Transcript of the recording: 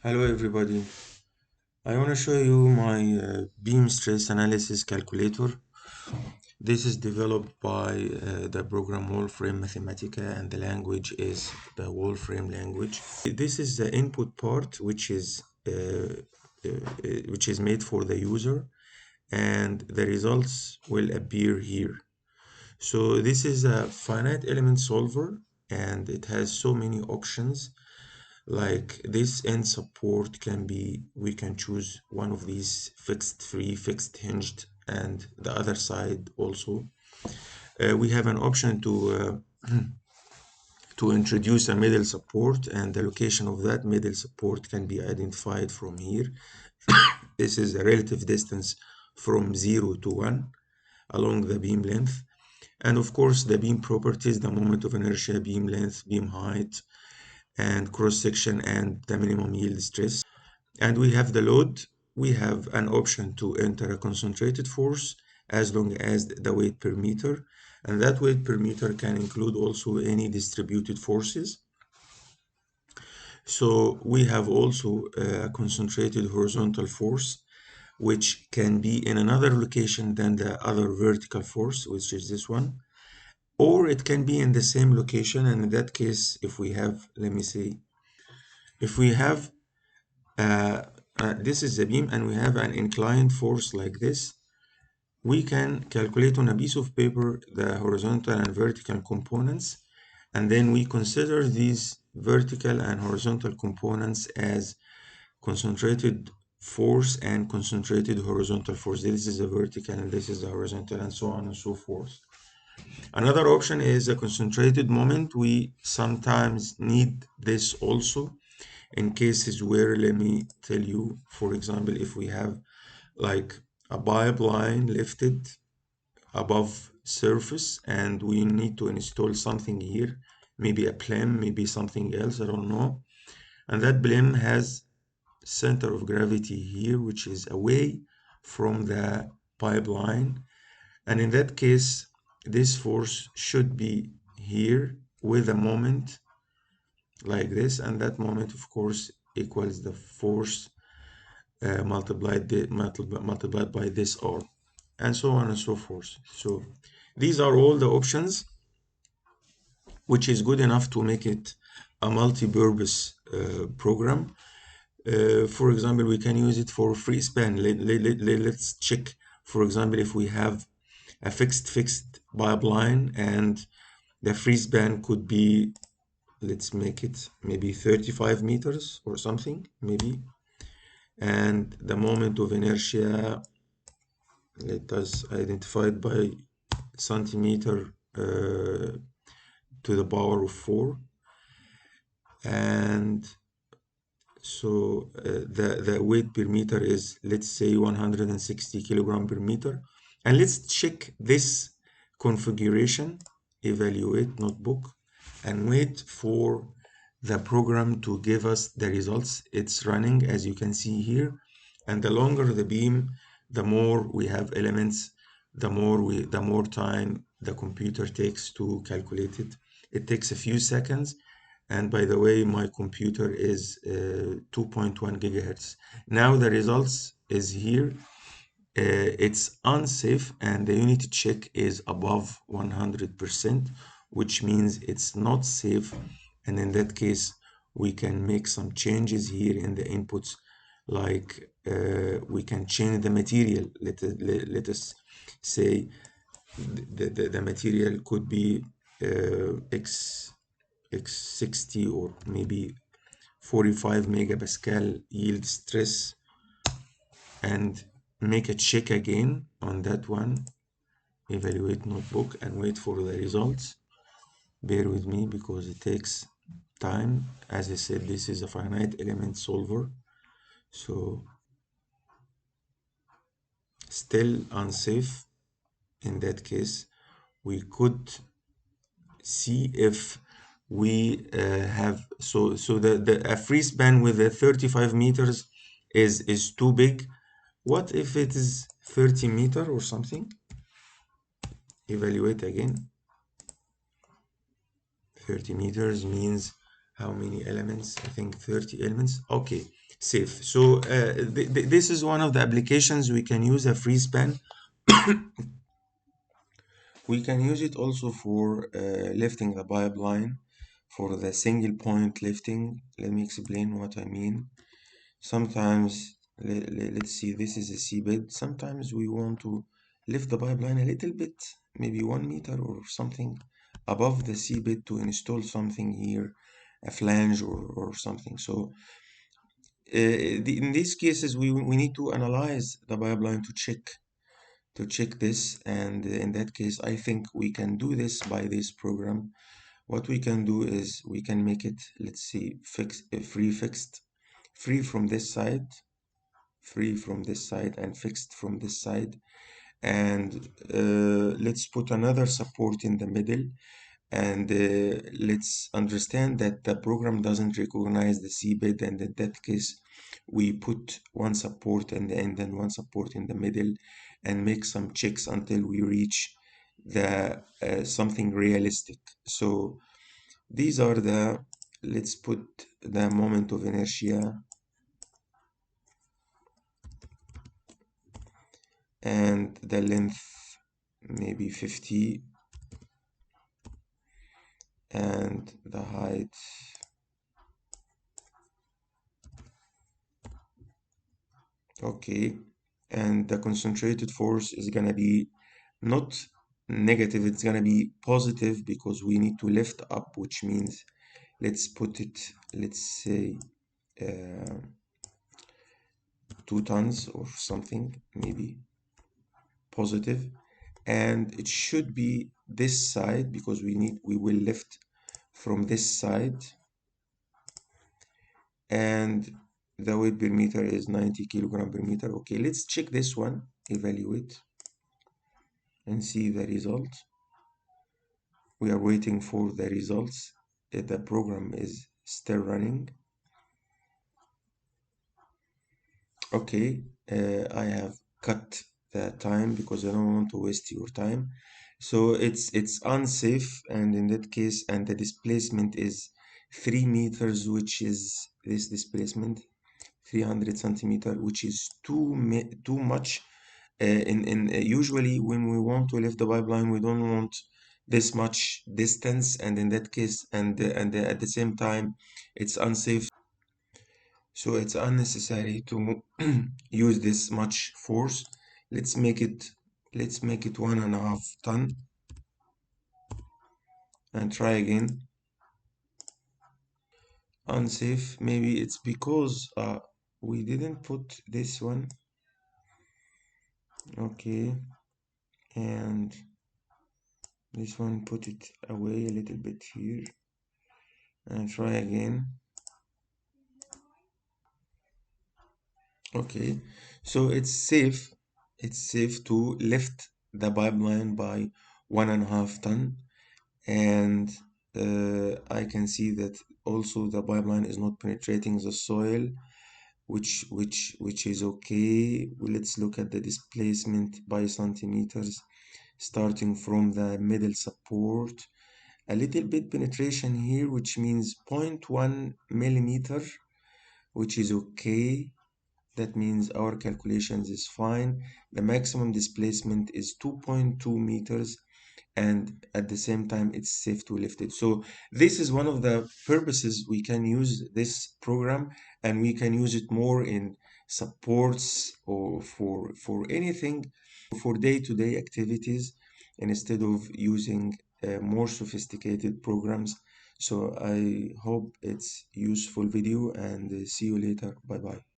Hello everybody. I want to show you my beam stress analysis calculator. This is developed by the program Wolfram Mathematica, and the language is the Wolfram language. This is the input part which is made for the user, and the results will appear here. So this is a finite element solver, and it has so many options. Like this end support can be, we can choose one of these fixed, free, fixed, hinged, and the other side also. We have an option to introduce a middle support, and the location of that middle support can be identified from here. This is a relative distance from 0 to 1 along the beam length. And of course, the beam properties, the moment of inertia, beam length, beam height, and cross section, and the minimum yield stress. And we have the load. We have an option to enter a concentrated force as long as the weight per meter, and that weight per meter can include also any distributed forces. So we have also a concentrated horizontal force, which can be in another location than the other vertical force, which is this one, or it can be in the same location. And in that case, if we have, let me see, if we have this is the beam and we have an inclined force like this, we can calculate on a piece of paper the horizontal and vertical components, and then we consider these vertical and horizontal components as concentrated force and concentrated horizontal force. This is the vertical and this is the horizontal, and so on and so forth. Another option is a concentrated moment. We sometimes need this also in cases where, let me tell you, for example, if we have like a pipeline lifted above surface and we need to install something here, maybe a plim, maybe something else, I don't know, and that plim has center of gravity here, which is away from the pipeline, and in that case this force should be here with a moment like this, and that moment of course equals the force multiplied by this R, and so on and so forth. So these are all the options, which is good enough to make it a multi-purpose program. For example, we can use it for free span. Let's check, for example, if we have a fixed pipeline and the free span could be, let's make it maybe 35 meters or something, maybe. And the moment of inertia, let us identify it by centimeter to the power of 4. And so the weight per meter is, let's say, 160 kilogram per meter. And let's check this configuration, evaluate notebook, and wait for the program to give us the results. It's running, as you can see here, and the longer the beam, the more we have elements, the more time the computer takes to calculate it. It takes a few seconds, and by the way, my computer is 2.1 gigahertz. Now the results is here. It's unsafe, and the unity check is above 100%, which means it's not safe. And in that case, we can make some changes here in the inputs, like we can change the material. Let us say the material could be X60 or maybe 45 megapascal yield stress, and make a check again on that one, evaluate notebook, and wait for the results. Bear with me because it takes time. As I said, this is a finite element solver, so still unsafe. In that case, we could see if we have a free span with the 35 meters is too big. What if it is 30 meter or something? Evaluate again. 30 meters means how many elements? I think 30 elements. Okay, safe. So this is one of the applications we can use a free span. We can use it also for lifting the pipeline for the single point lifting. Let me explain what I mean. Sometimes, let's see, this is a seabed. Sometimes we want to lift the pipeline a little bit, maybe 1 meter or something above the seabed to install something here, a flange or something. So in these cases, we need to analyze the pipeline to check this, and in that case I think we can do this by this program. What we can do is we can make it, let's see, fixed, free from this side, and fixed from this side, and let's put another support in the middle, and let's understand that the program doesn't recognize the seabed, and in that case we put one support in the end and one support in the middle and make some checks until we reach the something realistic. So these are the, let's put the moment of inertia and the length maybe 50 and the height, okay, and the concentrated force is gonna be not negative, it's gonna be positive because we need to lift up, which means let's put it, let's say 2 tons or something, maybe positive, and it should be this side because we will lift from this side, and the weight per meter is 90 kilogram per meter. Okay, let's check this one, evaluate, and see the result. We are waiting for the results. The program is still running. Okay, I have cut the time because I don't want to waste your time. So it's unsafe, and in that case, and the displacement is 3 meters, which is this displacement, 300 centimeter, which is too much. In usually when we want to lift the pipeline, we don't want this much distance, and in that case, and at the same time, it's unsafe. So it's unnecessary to use this much force. Let's make it let's make it 1.5 ton and try again. Unsafe. Maybe it's because we didn't put this one. Okay, and this one, put it away a little bit here and try again. Okay, so it's safe to lift the pipeline by 1.5 ton, and I can see that also the pipeline is not penetrating the soil, which is okay. Let's look at the displacement by centimeters, starting from the middle support. A little bit penetration here, which means 0.1 millimeter, which is okay. That means our calculations is fine. The maximum displacement is 2.2 meters, and at the same time it's safe to lift it. So this is one of the purposes we can use this program, and we can use it more in supports or for anything, for day-to-day activities, instead of using more sophisticated programs. So I hope it's useful video, and see you later. Bye bye.